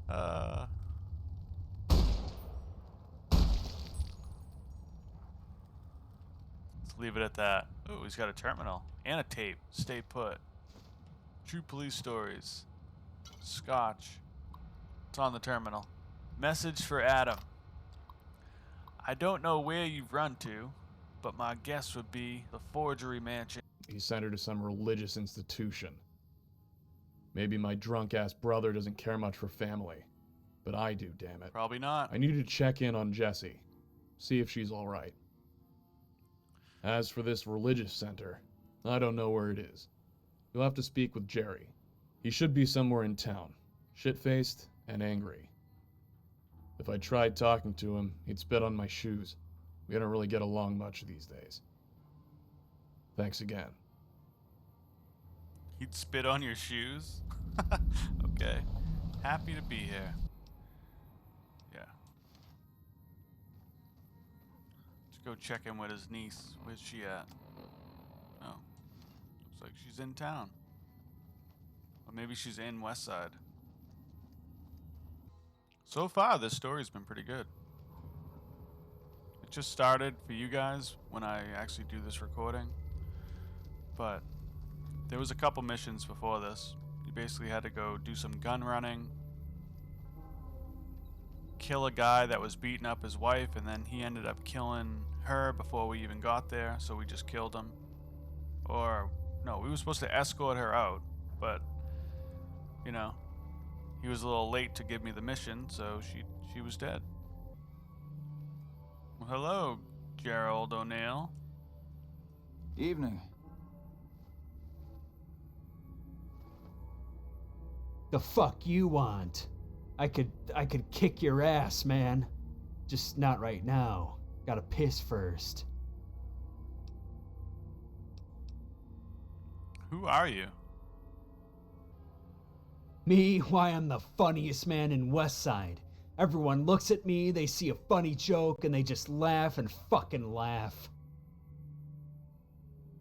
uh, let's leave it at that. Oh, he's got a terminal and a tape. Stay put. True police stories. Scotch. It's on the terminal. Message for Adam. I don't know where you've run to, but my guess would be the forgery mansion. He sent her to some religious institution. Maybe my drunk-ass brother doesn't care much for family. But I do, damn it. Probably not. I need to check in on Jessie. See if she's alright. As for this religious center, I don't know where it is. You'll have to speak with Jerry. He should be somewhere in town. Shit-faced and angry. If I tried talking to him, he'd spit on my shoes. We don't really get along much these days. Thanks again. He'd spit on your shoes? Okay. Happy to be here. Yeah. Let's go check in with his niece. Where's she at? Oh. Looks like she's in town. Or maybe she's in Westside. So far, this story's been pretty good. It just started for you guys when I actually do this recording. But there was a couple missions before this. You basically had to go do some gun running, kill a guy that was beating up his wife, and then he ended up killing her before we even got there, so we just killed him. Or, no, we were supposed to escort her out, but, you know, he was a little late to give me the mission, so she was dead. Well, hello, Gerald O'Neill. Evening. The fuck you want? I could kick your ass, man. Just not right now. Gotta piss first. Who are you? Me? Why, I'm the funniest man in Westside. Everyone looks at me, they see a funny joke, and they just laugh and fucking laugh.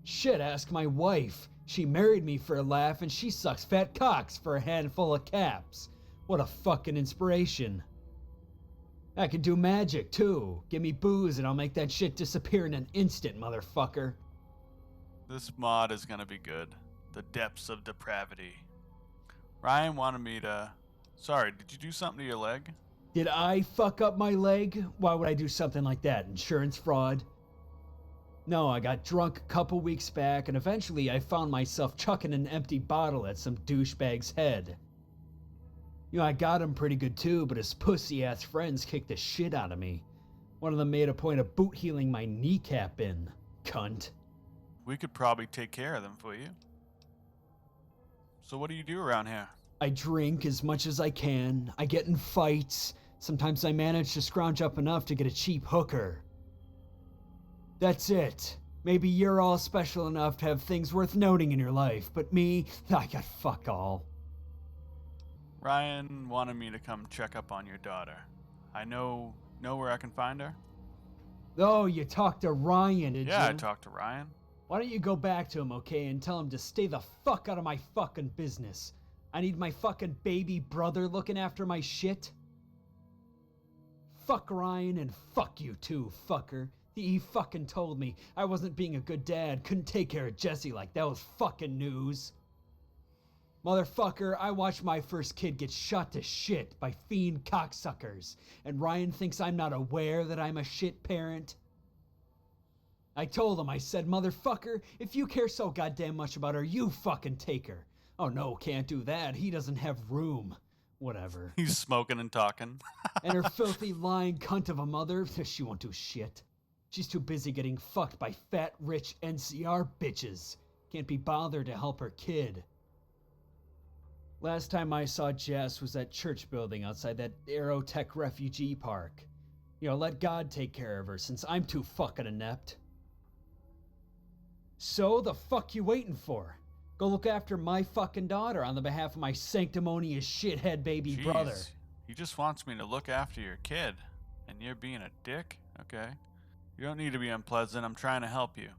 Shit, ask my wife. She married me for a laugh, and she sucks fat cocks for a handful of caps. What a fucking inspiration. I can do magic, too. Give me booze and I'll make that shit disappear in an instant, motherfucker. This mod is gonna be good. The Depths of Depravity. Ryan wanted me to... Sorry, did you do something to your leg? Did I fuck up my leg? Why would I do something like that? Insurance fraud? No, I got drunk a couple weeks back, and eventually I found myself chucking an empty bottle at some douchebag's head. You know, I got him pretty good too, but his pussy-ass friends kicked the shit out of me. One of them made a point of boot-healing my kneecap in. Cunt. We could probably take care of them for you. So what do you do around here? I drink as much as I can. I get in fights. Sometimes I manage to scrounge up enough to get a cheap hooker. That's it. Maybe you're all special enough to have things worth noting in your life, but me, I got fuck all. Ryan wanted me to come check up on your daughter. I know where I can find her? Oh, you talked to Ryan, did you? Yeah, I talked to Ryan. Why don't you go back to him, okay, and tell him to stay the fuck out of my fucking business. I need my fucking baby brother looking after my shit. Fuck Ryan and fuck you too, fucker. He fucking told me I wasn't being a good dad, couldn't take care of Jessie like that was fucking news. Motherfucker, I watched my first kid get shot to shit by fiend cocksuckers, and Ryan thinks I'm not aware that I'm a shit parent. I told him, I said, motherfucker, if you care so goddamn much about her, you fucking take her. Oh no, can't do that, he doesn't have room. Whatever. He's smoking and talking. And her filthy lying cunt of a mother, she won't do shit. She's too busy getting fucked by fat, rich NCR bitches. Can't be bothered to help her kid. Last time I saw Jess was that church building outside that Aerotech refugee park. You know, let God take care of her since I'm too fucking inept. So, the fuck you waiting for? Go look after my fucking daughter on the behalf of my sanctimonious shithead baby Jeez, brother. He just wants me to look after your kid, and you're being a dick? Okay. You don't need to be unpleasant, I'm trying to help you.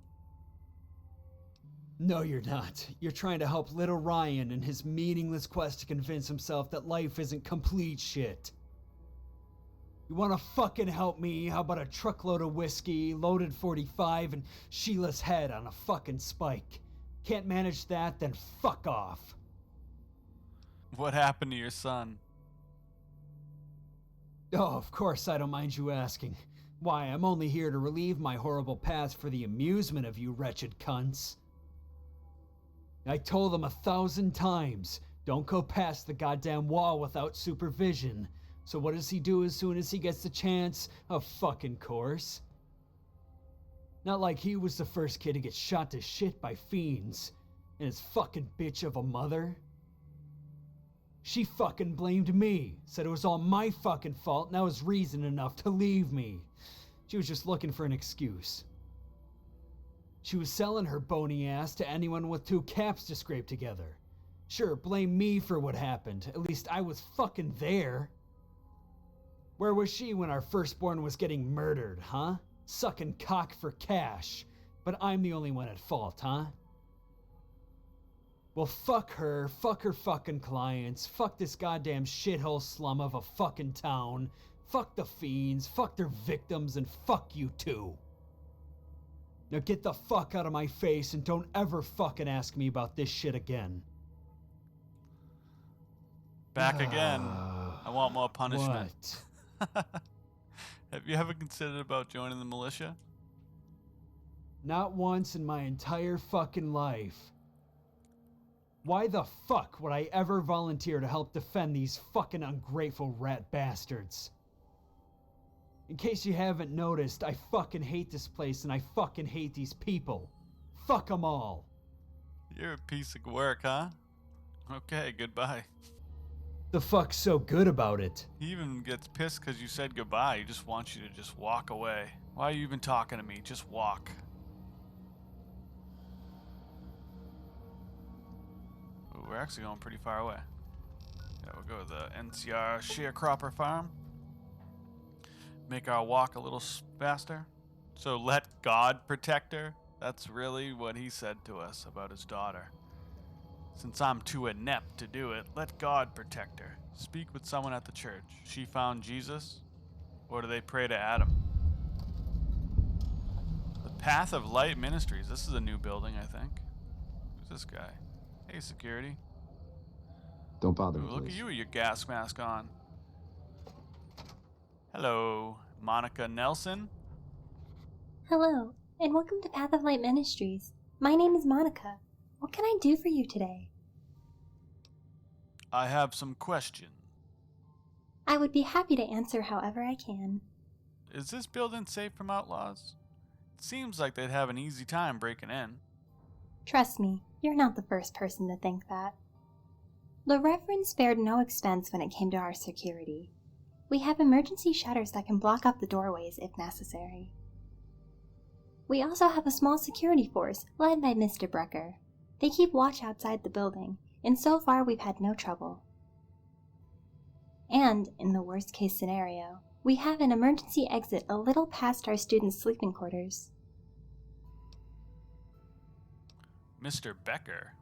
No, you're not. You're trying to help little Ryan in his meaningless quest to convince himself that life isn't complete shit. You wanna fucking help me? How about a truckload of whiskey, loaded 45, and Sheila's head on a fucking spike? Can't manage that? Then fuck off. What happened to your son? Oh, of course I don't mind you asking. Why, I'm only here to relieve my horrible past for the amusement of you wretched cunts. I told him 1,000 times, don't go past the goddamn wall without supervision. So what does he do as soon as he gets the chance? Of fucking course. Not like he was the first kid to get shot to shit by fiends. And his fucking bitch of a mother. She fucking blamed me. Said it was all my fucking fault and that was reason enough to leave me. She was just looking for an excuse. She was selling her bony ass to anyone with 2 caps to scrape together. Sure, blame me for what happened. At least I was fucking there. Where was she when our firstborn was getting murdered, huh? Sucking cock for cash. But I'm the only one at fault, huh? Well, fuck her fucking clients, fuck this goddamn shithole slum of a fucking town, fuck the fiends, fuck their victims, and fuck you too. Now get the fuck out of my face and don't ever fucking ask me about this shit again. Back again. I want more punishment. What? Have you ever considered about joining the militia? Not once in my entire fucking life. Why the fuck would I ever volunteer to help defend these fucking ungrateful rat bastards? In case you haven't noticed, I fucking hate this place and I fucking hate these people. Fuck them all. You're a piece of work, huh? Okay, goodbye. The fuck's so good about it? He even gets pissed because you said goodbye. He just wants you to just walk away. Why are you even talking to me? Just walk. Ooh, we're actually going pretty far away. Yeah, we'll go to the NCR Sharecropper Farm. Make our walk a little faster. So let God protect her. That's really what he said to us about his daughter. Since I'm too inept to do it, let God protect her. Speak with someone at the church. She found Jesus? Or do they pray to Adam? The Path of Light Ministries. This is a new building, I think. Who's this guy? Hey, security. Don't bother Ooh, me, look at please. you with your gas mask on. Hello, Monica Nelson. Hello, and welcome to Path of Light Ministries. My name is Monica. What can I do for you today? I have some questions. I would be happy to answer however I can. Is this building safe from outlaws? It seems like they'd have an easy time breaking in. Trust me, you're not the first person to think that. The Reverend spared no expense when it came to our security. We have emergency shutters that can block up the doorways if necessary. We also have a small security force led by Mr. Brecker. They keep watch outside the building, and so far we've had no trouble. And, in the worst case scenario, we have an emergency exit a little past our students' sleeping quarters. Mr. Becker?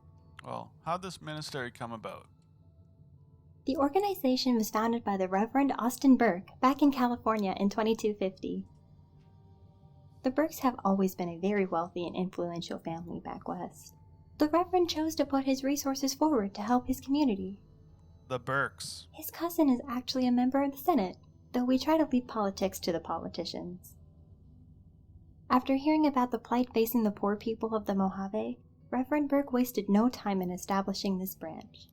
Well, how'd this ministry come about? The organization was founded by the Reverend Austin Burke back in California in 2250. The Burkes have always been a very wealthy and influential family back west. The Reverend chose to put his resources forward to help his community. The Burkes. His cousin is actually a member of the Senate, though we try to leave politics to the politicians. After hearing about the plight facing the poor people of the Mojave, Reverend Burke wasted no time in establishing this branch.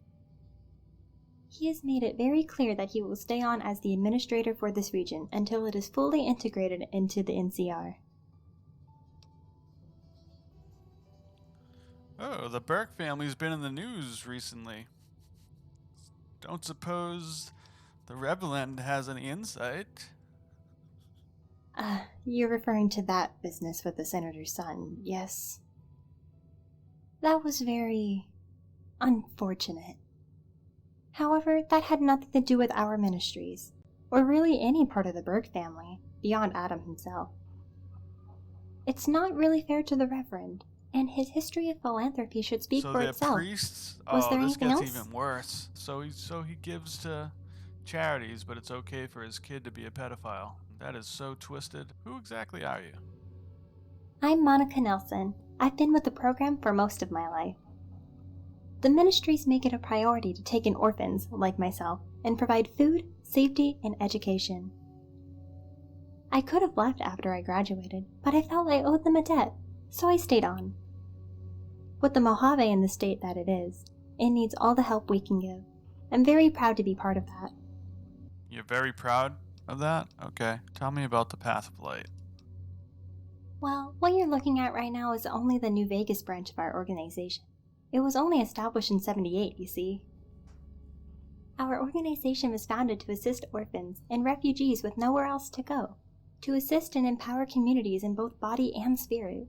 He has made it very clear that he will stay on as the administrator for this region until it is fully integrated into the NCR. Oh, the Burke family's been in the news recently. Don't suppose the Reverend has any insight? You're referring to that business with the senator's son, yes? That was very unfortunate. However, that had nothing to do with our ministries, or really any part of the Burke family, beyond Adam himself. It's not really fair to the Reverend, And his history of philanthropy should speak so for they're itself. priests? Was Oh, there this anything gets else? even worse. So he gives to charities, but it's okay for his kid to be a pedophile. That is so twisted. Who exactly are you? I'm Monica Nelson. I've been with the program for most of my life. The ministries make it a priority to take in orphans, like myself, and provide food, safety, and education. I could have left after I graduated, but I felt I owed them a debt, so I stayed on. With the Mojave in the state that it is, it needs all the help we can give. I'm very proud to be part of that. You're very proud of that? Okay. Tell me about the Path of Light. Well, what you're looking at right now is only the New Vegas branch of our organization. It was only established in '78, you see. Our organization was founded to assist orphans and refugees with nowhere else to go, to assist and empower communities in both body and spirit.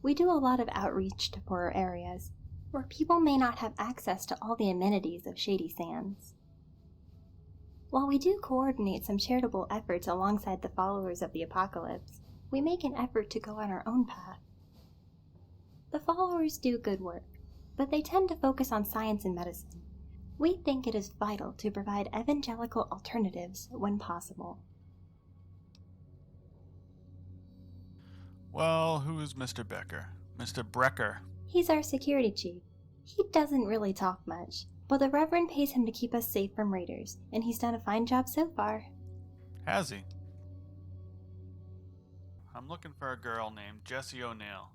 We do a lot of outreach to poorer areas, where people may not have access to all the amenities of Shady Sands. While we do coordinate some charitable efforts alongside the followers of the apocalypse, we make an effort to go on our own path. The followers do good work, but they tend to focus on science and medicine. We think it is vital to provide evangelical alternatives when possible. Well, who is Mr. Becker? Mr. Brecker. He's our security chief. He doesn't really talk much, but the Reverend pays him to keep us safe from raiders, and he's done a fine job so far. Has he? I'm looking for a girl named Jessie O'Neill.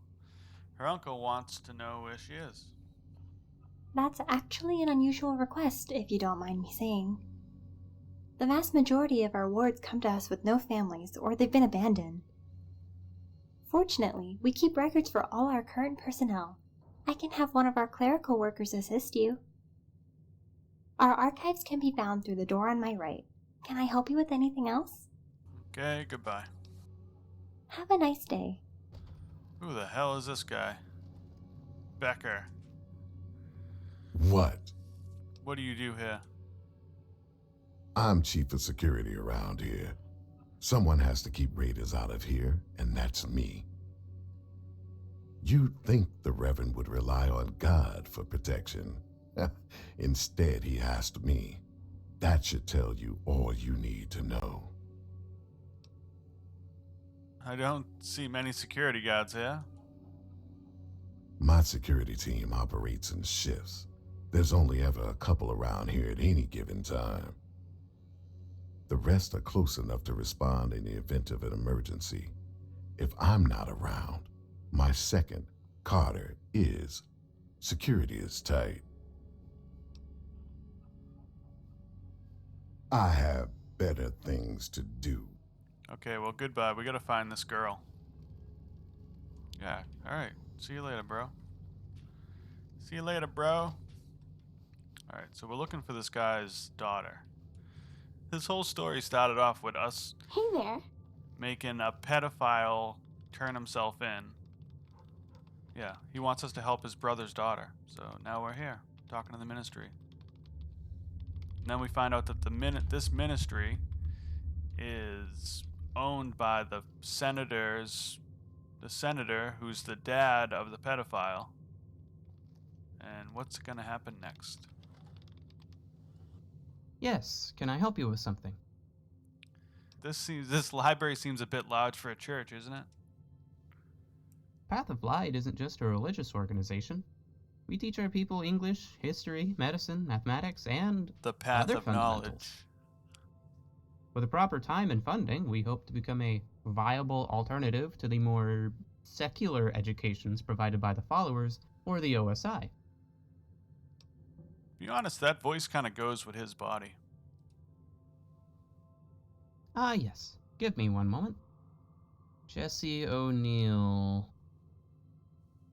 Her uncle wants to know where she is. That's actually an unusual request, if you don't mind me saying. The vast majority of our wards come to us with no families, or they've been abandoned. Fortunately, we keep records for all our current personnel. I can have one of our clerical workers assist you. Our archives can be found through the door on my right. Can I help you with anything else? Okay, goodbye. Have a nice day. Who the hell is this guy? Becker. What? What do you do here? I'm chief of security around here. Someone has to keep raiders out of here, and that's me. You'd think the Reverend would rely on God for protection. Instead, he asked me. That should tell you all you need to know. I don't see many security guards here. My security team operates in shifts. There's only ever a couple around here at any given time. The rest are close enough to respond in the event of an emergency. If I'm not around, my second, Carter, is. Security is tight. I have better things to do. Okay, well, goodbye. We gotta find this girl. Yeah, alright. See you later, bro. See you later, bro. Alright, so we're looking for this guy's daughter. This whole story started off with us Hey there. making a pedophile turn himself in. Yeah, he wants us to help his brother's daughter. So now we're here, talking to the ministry. And then we find out that this ministry is owned by the senator who's the dad of the pedophile. And what's gonna happen next? Yes, can I help you with something? This library seems a bit large for a church, isn't it? Path of Light isn't just a religious organization. We teach our people English, history, medicine, mathematics, and The path other of fundamentals. knowledge. With the proper time and funding, we hope to become a viable alternative to the more secular educations provided by the followers or the OSI. Be honest, that voice kind of goes with his body. Ah, yes. Give me one moment. Jessie O'Neill.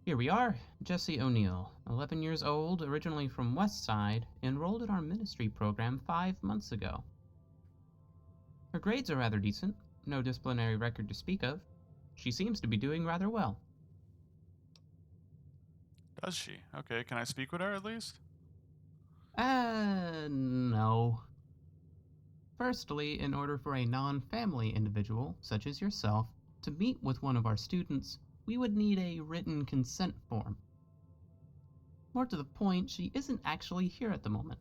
Here we are. Jessie O'Neill, 11 years old, originally from Westside, enrolled in our ministry program 5 months ago. Her grades are rather decent, no disciplinary record to speak of. She seems to be doing rather well. Does she? Okay, can I speak with her at least? No. Firstly, in order for a non-family individual, such as yourself, to meet with one of our students, we would need a written consent form. More to the point, she isn't actually here at the moment.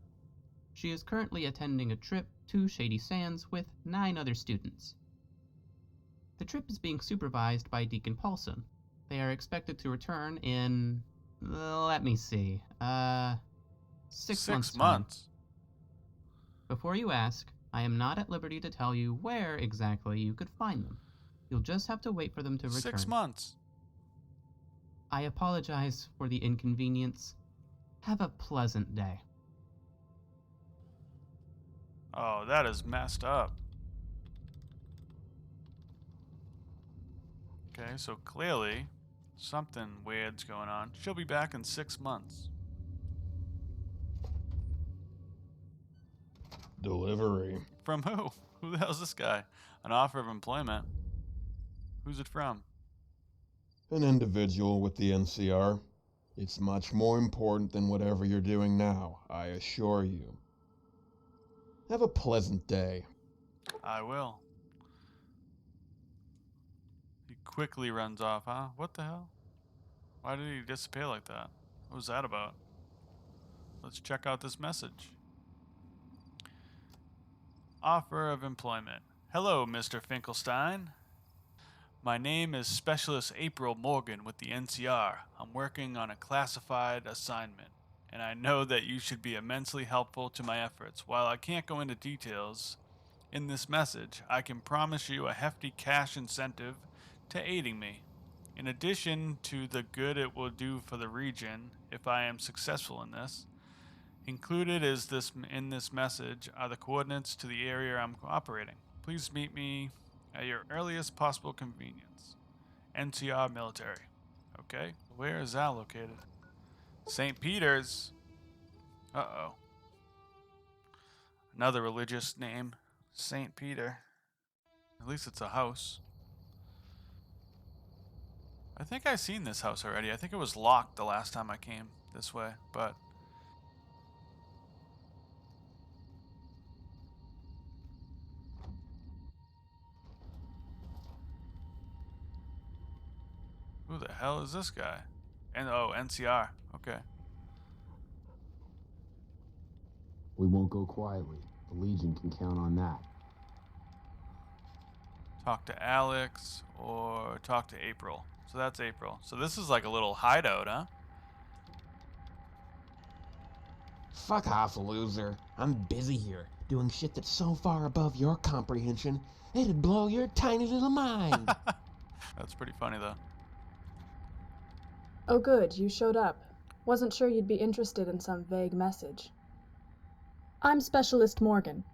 She is currently attending a trip to Shady Sands with 9 other students. The trip is being supervised by Deacon Paulson. They are expected to return in, let me see, 6 months' time. Before you ask, I am not at liberty to tell you where exactly you could find them. You'll just have to wait for them to return. 6 months. I apologize for the inconvenience. Have a pleasant day. Oh, that is messed up. Okay, so clearly something weird's going on. She'll be back in 6 months. Delivery. From who? Who the hell's this guy? An offer of employment. Who's it from? An individual with the NCR. It's much more important than whatever you're doing now, I assure you. Have a pleasant day. I will. He quickly runs off, huh? What the hell? Why did he disappear like that? What was that about? Let's check out this message. Offer of employment. Hello, Mr. Finkelstein. My name is Specialist April Morgan with the NCR. I'm working on a classified assignment, and I know that you should be immensely helpful to my efforts. While I can't go into details in this message, I can promise you a hefty cash incentive to aiding me. In addition to the good it will do for the region if I am successful in this, included in this message are the coordinates to the area I'm operating. Please meet me at your earliest possible convenience. NCR Military. Okay, where is that located? St. Peter's. Uh-oh. Another religious name. St. Peter. At least it's a house. I think I've seen this house already. I think it was locked the last time I came this way, but... Who the hell is this guy? Oh, NCR. Okay. We won't go quietly. The Legion can count on that. Talk to Alex or talk to April. So that's April. So this is like a little hideout, huh? Fuck off, loser. I'm busy here, doing shit that's so far above your comprehension, it'd blow your tiny little mind. That's pretty funny, though. Oh good, you showed up. Wasn't sure you'd be interested in some vague message. I'm Specialist Morgan.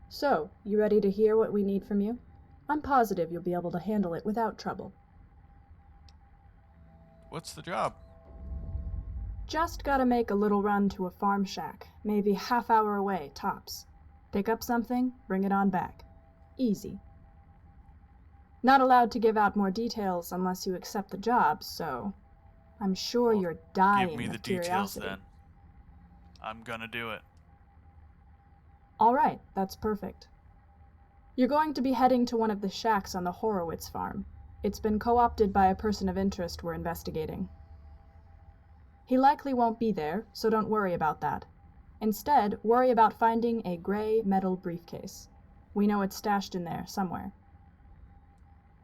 So, you ready to hear what we need from you? I'm positive you'll be able to handle it without trouble. What's the job? Just gotta make a little run to a farm shack, maybe half-hour away, tops. Pick up something, bring it on back. Easy. Not allowed to give out more details unless you accept the job, so... I'm sure Well, you're dying give me the of details, curiosity. then. I'm gonna do it. Alright, that's perfect. You're going to be heading to one of the shacks on the Horowitz farm. It's been co-opted by a person of interest we're investigating. He likely won't be there, so don't worry about that. Instead, worry about finding a gray metal briefcase. We know it's stashed in there somewhere.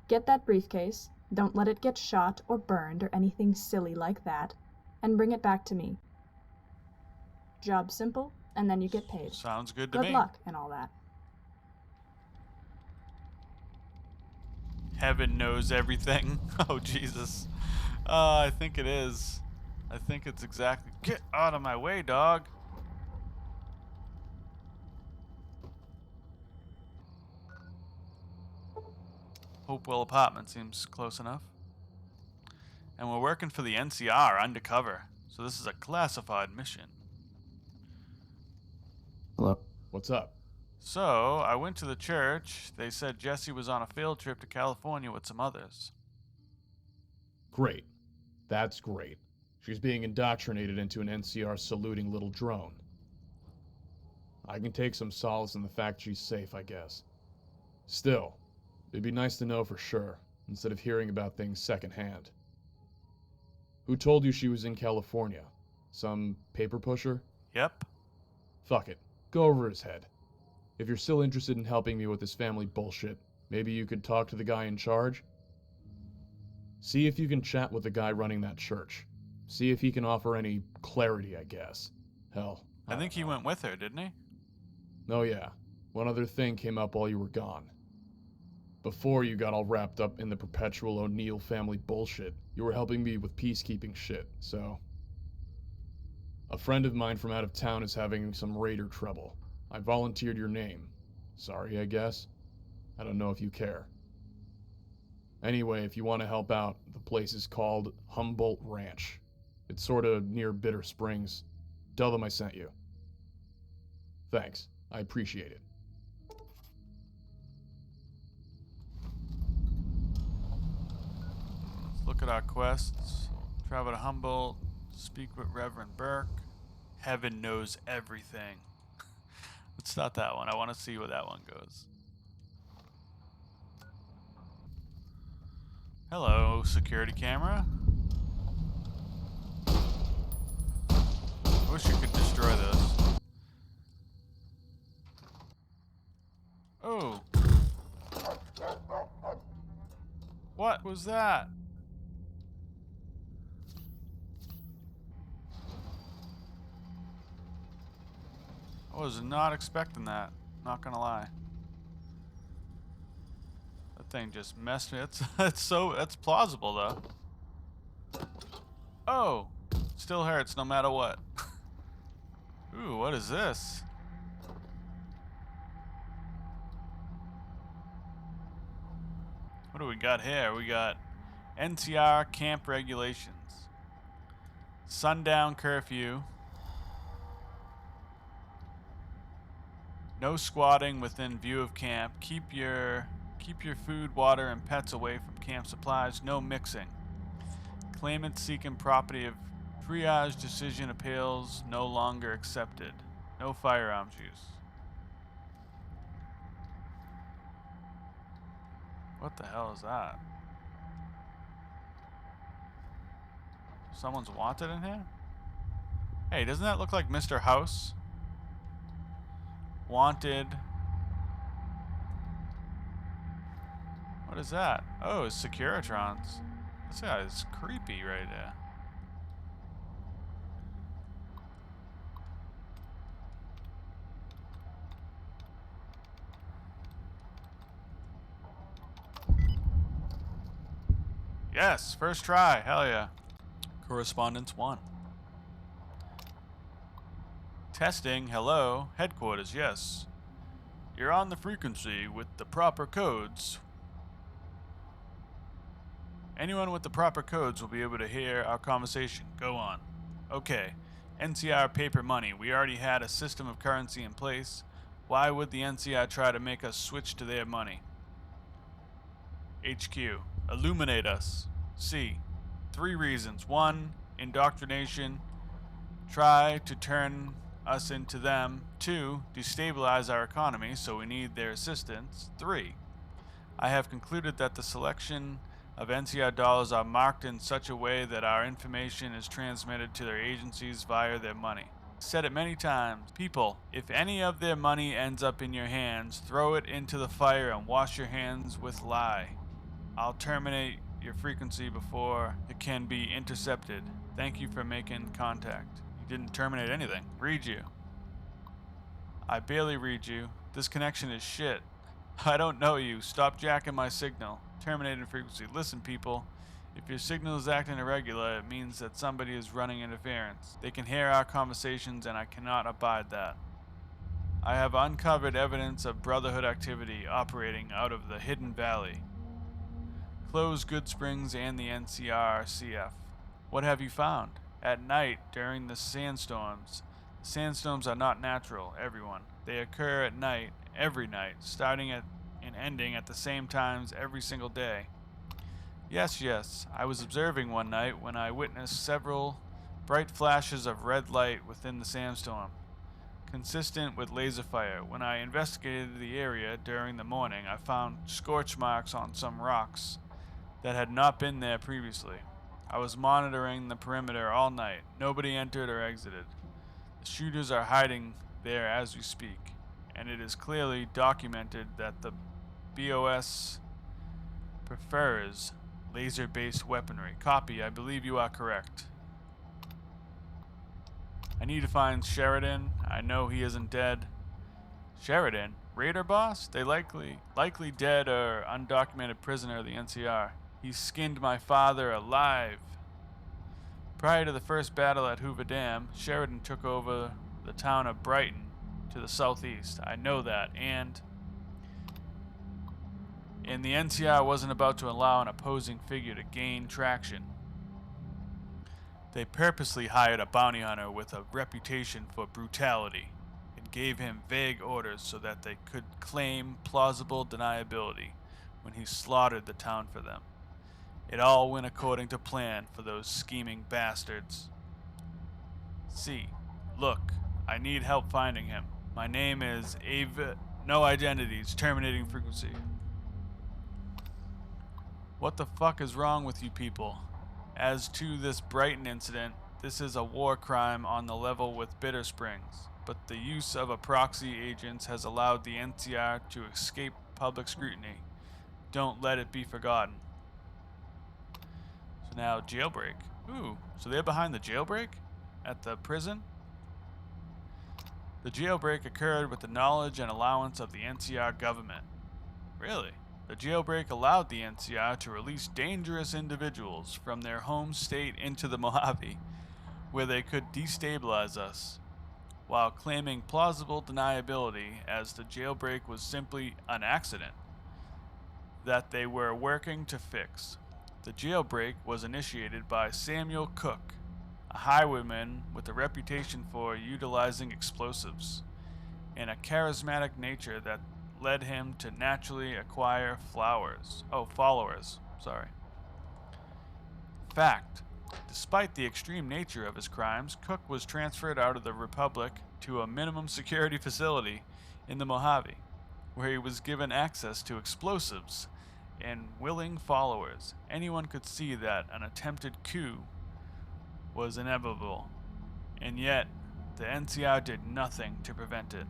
Get that briefcase, don't let it get shot or burned or anything silly like that, and bring it back to me. Job simple, and then you get paid. Sounds good to Good me. luck and all that. Heaven knows everything. Oh, Jesus. I think it is. I think it's exactly... Get out of my way, dog. Hopewell Apartment seems close enough. And we're working for the NCR undercover. So this is a classified mission. Hello. What's up? So, I went to the church. They said Jessie was on a field trip to California with some others. Great. That's great. She's being indoctrinated into an NCR saluting little drone. I can take some solace in the fact she's safe, I guess. Still, it'd be nice to know for sure, instead of hearing about things secondhand. Who told you she was in California? Some paper pusher? Yep. Fuck it. Go over his head. If you're still interested in helping me with this family bullshit, maybe you could talk to the guy in charge? See if you can chat with the guy running that church. See if he can offer any clarity, I guess. Hell, I think he went with her, didn't he? Oh yeah. One other thing came up while you were gone. Before you got all wrapped up in the perpetual O'Neill family bullshit, you were helping me with peacekeeping shit, so... A friend of mine from out of town is having some raider trouble. I volunteered your name. Sorry, I guess. I don't know if you care. Anyway, if you want to help out, the place is called Humboldt Ranch. It's sorta near Bitter Springs. Tell them I sent you. Thanks. I appreciate it. Let's look at our quests. Travel to Humboldt. Speak with Reverend Burke. Heaven knows everything. Let's start that one. I want to see where that one goes. Hello, security camera. I wish you could destroy those. Oh. What was that? I was not expecting that. Not gonna lie. That thing just messed me. It's plausible though. Oh, still hurts no matter what. Ooh, what is this? What do we got here? We got NCR camp regulations. Sundown curfew. No squatting within view of camp. Keep your food, water, and pets away from camp supplies. No mixing. Claimants seeking property of triage decision appeals no longer accepted. No firearms use. What the hell is that? Someone's wanted in here? Hey, doesn't that look like Mr. House? Wanted. What is that? Oh, it's Securitrons. This guy is creepy right there. Yes, first try. Hell yeah. Correspondence 1. Testing, hello. Headquarters, yes. You're on the frequency with the proper codes. Anyone with the proper codes will be able to hear our conversation. Go on. Okay. NCR paper money. We already had a system of currency in place. Why would the NCR try to make us switch to their money? HQ. Illuminate us. C. 3 reasons. 1. Indoctrination. Try to turn us into them. 2. Destabilize our economy, so we need their assistance. 3. I have concluded that the selection of NCR dollars are marked in such a way that our information is transmitted to their agencies via their money. Said it many times. People, if any of their money ends up in your hands, throw it into the fire and wash your hands with lye. I'll terminate your frequency before it can be intercepted. Thank you for making contact. You didn't terminate anything. Read you. I barely read you. This connection is shit. I don't know you. Stop jacking my signal. Terminated frequency. Listen, people. If your signal is acting irregular, it means that somebody is running interference. They can hear our conversations, and I cannot abide that. I have uncovered evidence of Brotherhood activity operating out of the Hidden Valley. Close Good Springs and the NCR-CF. What have you found? At night, during the sandstorms. The sandstorms are not natural, everyone. They occur at night, every night, starting at and ending at the same times every single day. Yes, I was observing one night when I witnessed several bright flashes of red light within the sandstorm, consistent with laser fire. When I investigated the area during the morning, I found scorch marks on some rocks that had not been there previously. I was monitoring the perimeter all night. Nobody entered or exited. The shooters are hiding there as we speak, and it is clearly documented that the BOS prefers laser-based weaponry. Copy, I believe you are correct. I need to find Sheridan. I know he isn't dead. Sheridan? Raider boss? They likely dead or undocumented prisoner of the NCR. He skinned my father alive. Prior to the first battle at Hoover Dam, Sheridan took over the town of Brighton to the southeast. I know that, and the NCR wasn't about to allow an opposing figure to gain traction. They purposely hired a bounty hunter with a reputation for brutality and gave him vague orders so that they could claim plausible deniability when he slaughtered the town for them. It all went according to plan for those scheming bastards. See, look, I need help finding him. My name is no identities, terminating frequency. What the fuck is wrong with you people? As to this Brighton incident, this is a war crime on the level with Bitter Springs, but the use of a proxy agents has allowed the NCR to escape public scrutiny. Don't let it be forgotten. So now, jailbreak. Ooh, so they're behind the jailbreak? At the prison? The jailbreak occurred with the knowledge and allowance of the NCR government. Really? The jailbreak allowed the NCR to release dangerous individuals from their home state into the Mojave, where they could destabilize us, while claiming plausible deniability as the jailbreak was simply an accident that they were working to fix. The jailbreak was initiated by Samuel Cook, a highwayman with a reputation for utilizing explosives, and a charismatic nature that led him to naturally acquire followers. Fact. Despite the extreme nature of his crimes, Cook was transferred out of the Republic to a minimum security facility in the Mojave, where he was given access to explosives and willing followers. Anyone could see that an attempted coup was inevitable, and yet the NCR did nothing to prevent it.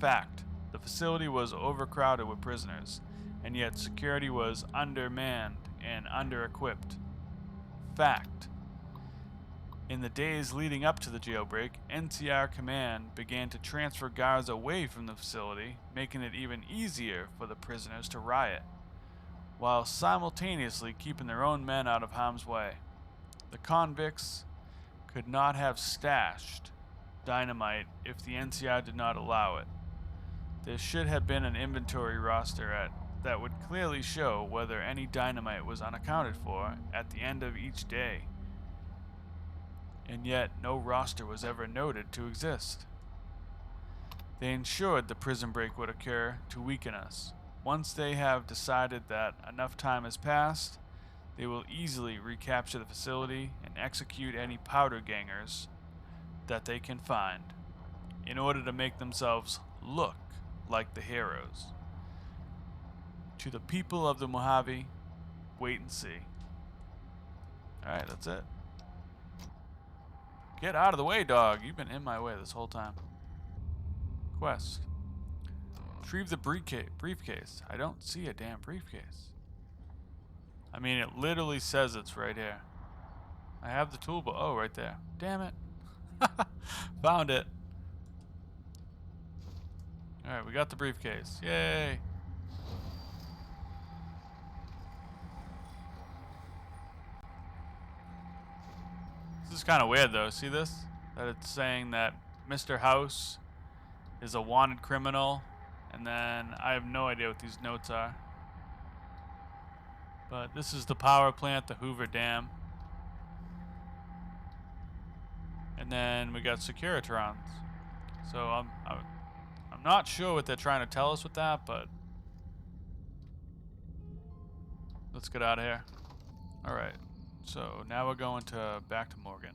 Fact. The facility was overcrowded with prisoners, and yet security was undermanned and under-equipped. Fact. In the days leading up to the jailbreak, NCR Command began to transfer guards away from the facility, making it even easier for the prisoners to riot, while simultaneously keeping their own men out of harm's way. The convicts could not have stashed dynamite if the NCR did not allow it. There should have been an inventory roster that would clearly show whether any dynamite was unaccounted for at the end of each day. And yet, no roster was ever noted to exist. They ensured the prison break would occur to weaken us. Once they have decided that enough time has passed, they will easily recapture the facility and execute any powder gangers that they can find, in order to make themselves look like the heroes. To the people of the Mojave, wait and see. Alright, that's it. Get out of the way, dog. You've been in my way this whole time. Quest. Retrieve the briefcase. I don't see a damn briefcase. I mean, it literally says it's right here. I have the toolbar. Oh, right there. Damn it. Found it. Alright, we got the briefcase. Yay! This is kind of weird, though. See this? That it's saying that Mr. House is a wanted criminal, and then I have no idea what these notes are. But this is the power plant, the Hoover Dam. And then we got Securitrons. So I'm not sure what they're trying to tell us with that, but let's get out of here. Alright, so now we're going back to Morgan.